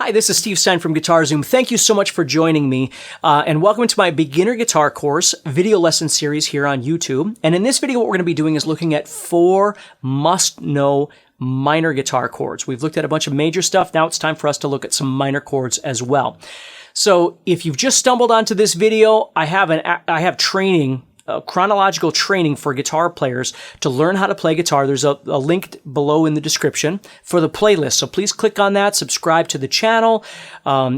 Hi, this is Steve Stine from Guitarzoom. Thank you so much for joining me, and welcome to my beginner guitar course video lesson series here on YouTube. And in this video, what we're going to be doing is looking at 4 must-know minor guitar chords. We've looked at a bunch of major stuff. Now it's time for us to look at some minor chords as well. So if you've just stumbled onto this video, I have training, chronological training for guitar players to learn how to play guitar. There's a link below in the description for the playlist. So please click on that, subscribe to the channel,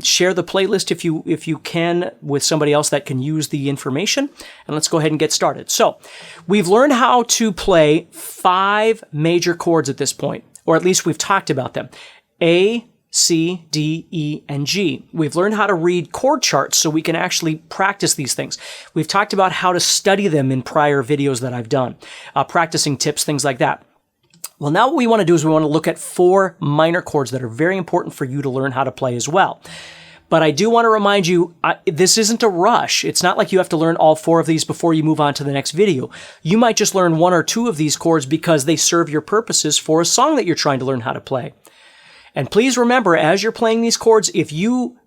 share the playlist if you can with somebody else that can use the information. And let's go ahead and get started. So we've learned how to play 5 major chords at this point, or at least we've talked about them. A, C, D, E, and G. We've learned how to read chord charts so we can actually practice these things. We've talked about how to study them in prior videos that I've done, practicing tips, things like that. Well, now what we want to do is we want to look at 4 minor chords that are very important for you to learn how to play as well. But I do want to remind you, this isn't a rush. It's not like you have to learn all 4 of these before you move on to the next video. You might just learn 1 or 2 of these chords because they serve your purposes for a song that you're trying to learn how to play. And please remember, as you're playing these chords, if you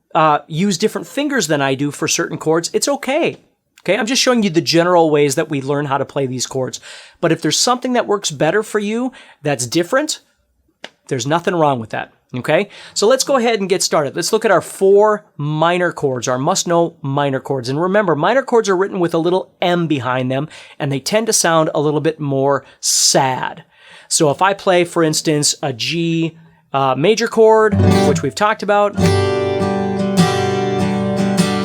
use different fingers than I do for certain chords, it's okay. Okay, I'm just showing you the general ways that we learn how to play these chords. But if there's something that works better for you that's different, there's nothing wrong with that. Okay, so let's go ahead and get started. Let's look at our 4 minor chords, our must-know minor chords. And remember, minor chords are written with a little M behind them, and they tend to sound a little bit more sad. So if I play, for instance, a G major chord, which we've talked about,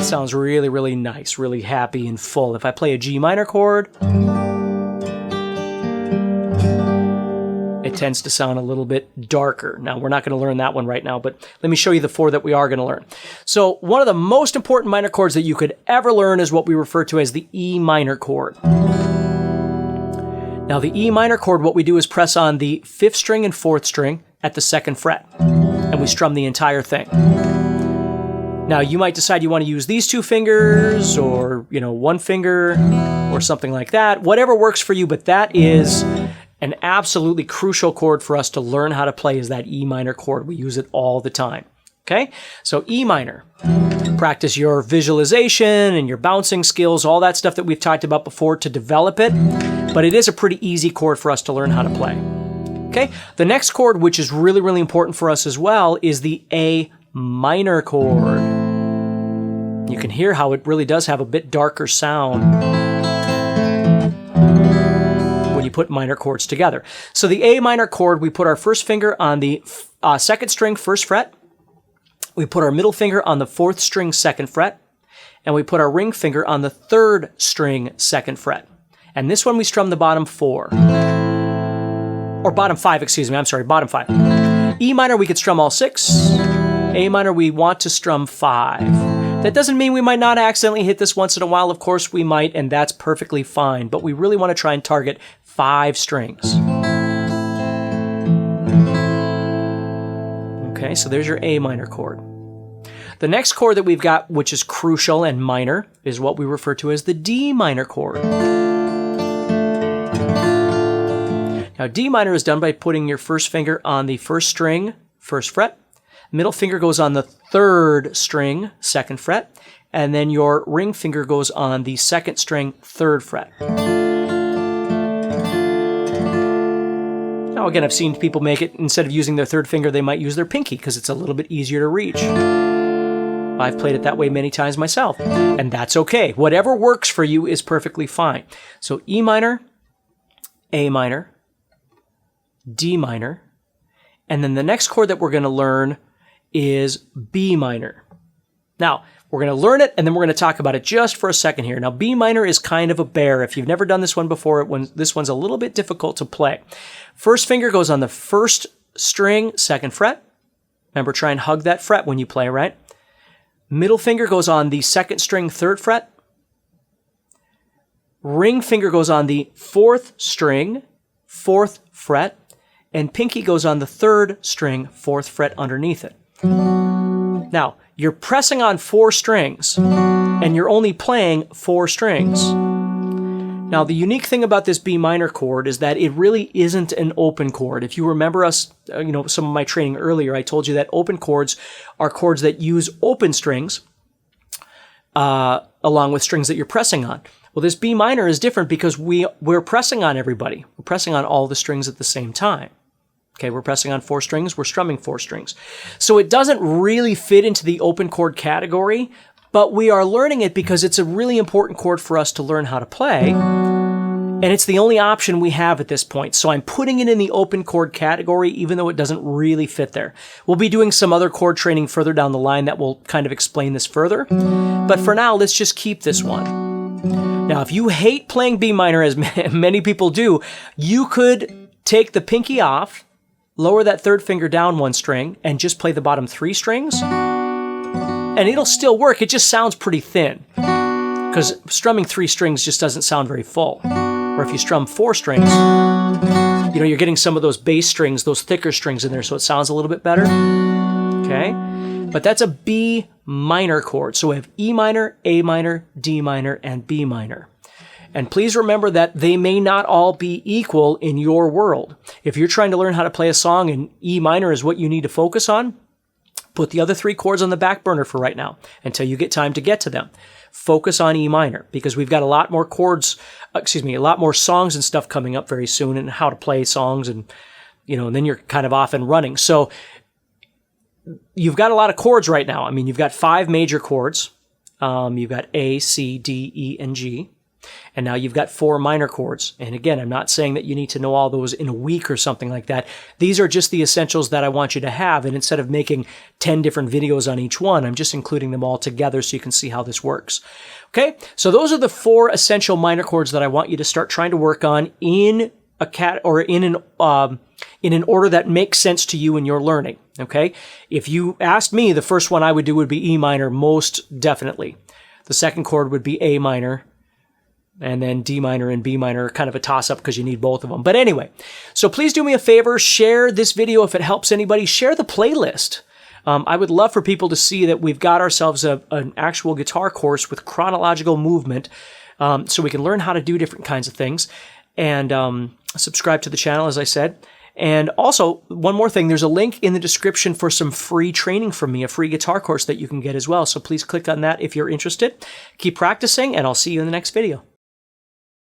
sounds really, really nice, really happy and full. If I play a G minor chord, it tends to sound a little bit darker. Now, we're not going to learn that one right now, but let me show you the 4 that we are going to learn. So one of the most important minor chords that you could ever learn is what we refer to as the E minor chord. Now, the E minor chord, what we do is press on the 5th string and 4th string at the 2nd fret, and we strum the entire thing. Now, you might decide you want to use these 2 fingers, or, 1 finger, or something like that. Whatever works for you, but that is an absolutely crucial chord for us to learn how to play, is that E minor chord. We use it all the time. Okay? So E minor. Practice your visualization and your bouncing skills, all that stuff that we've talked about before to develop it, but it is a pretty easy chord for us to learn how to play. Okay, the next chord, which is really, really important for us as well, is the A minor chord. You can hear how it really does have a bit darker sound when you put minor chords together. So the A minor chord, we put our first finger on the 2nd string, 1st fret. We put our middle finger on the 4th string, 2nd fret. And we put our ring finger on the 3rd string, 2nd fret. And this one we strum the bottom 4. Or bottom 5, excuse me, I'm sorry, bottom 5. E minor, we could strum all 6. A minor, we want to strum 5. That doesn't mean we might not accidentally hit this once in a while. Of course we might, and that's perfectly fine. But we really want to try and target 5 strings. Okay, so there's your A minor chord. The next chord that we've got, which is crucial and minor, is what we refer to as the D minor chord. Now, D minor is done by putting your first finger on the 1st string, 1st fret. Middle finger goes on the 3rd string, 2nd fret. And then your ring finger goes on the 2nd string, 3rd fret. Now, again, I've seen people make it, instead of using their 3rd finger, they might use their pinky because it's a little bit easier to reach. I've played it that way many times myself, and that's okay. Whatever works for you is perfectly fine. So E minor, A minor, D minor, and then the next chord that we're going to learn is B minor. Now, we're going to learn it, and then we're going to talk about it just for a second here. Now, B minor is kind of a bear. If you've never done this one before, this one's a little bit difficult to play. First finger goes on the 1st string, 2nd fret. Remember, try and hug that fret when you play, right? Middle finger goes on the 2nd string, 3rd fret. Ring finger goes on the 4th string, 4th fret. And pinky goes on the 3rd string, 4th fret underneath it. Now, you're pressing on 4 strings, and you're only playing 4 strings. Now, the unique thing about this B minor chord is that it really isn't an open chord. If you remember us, some of my training earlier, I told you that open chords are chords that use open strings along with strings that you're pressing on. Well, this B minor is different because we're pressing on everybody. We're pressing on all the strings at the same time. Okay, we're pressing on 4 strings, we're strumming 4 strings. So it doesn't really fit into the open chord category, but we are learning it because it's a really important chord for us to learn how to play, and it's the only option we have at this point. So I'm putting it in the open chord category, even though it doesn't really fit there. We'll be doing some other chord training further down the line that will kind of explain this further, but for now, let's just keep this one. Now, if you hate playing B minor, as many people do, you could take the pinky off, lower that 3rd finger down 1 string, and just play the bottom 3 strings, and it'll still work. It just sounds pretty thin, because strumming 3 strings just doesn't sound very full. Or if you strum 4 strings, you're getting some of those bass strings, those thicker strings in there, so it sounds a little bit better. Okay? But that's a B minor chord. So we have E minor, A minor, D minor, and B minor. And please remember that they may not all be equal in your world. If you're trying to learn how to play a song and E minor is what you need to focus on, put the other 3 chords on the back burner for right now until you get time to get to them. Focus on E minor because we've got a lot more a lot more songs and stuff coming up very soon and how to play songs and then you're kind of off and running. So you've got a lot of chords right now. I mean, you've got 5 major chords. You've got A, C, D, E, and G. And now you've got 4 minor chords. And again, I'm not saying that you need to know all those in a week or something like that. These are just the essentials that I want you to have. And instead of making 10 different videos on each one, I'm just including them all together so you can see how this works. Okay, so those are the 4 essential minor chords that I want you to start trying to work on in an order that makes sense to you in your learning. Okay, if you asked me, the first one I would do would be E minor, most definitely. The second chord would be A minor. And then D minor and B minor are kind of a toss-up because you need both of them. But anyway, so please do me a favor, share this video if it helps anybody. Share the playlist. I would love for people to see that we've got ourselves an actual guitar course with chronological movement so we can learn how to do different kinds of things. And subscribe to the channel, as I said. And also, one more thing, there's a link in the description for some free training from me, a free guitar course that you can get as well. So please click on that if you're interested. Keep practicing, and I'll see you in the next video.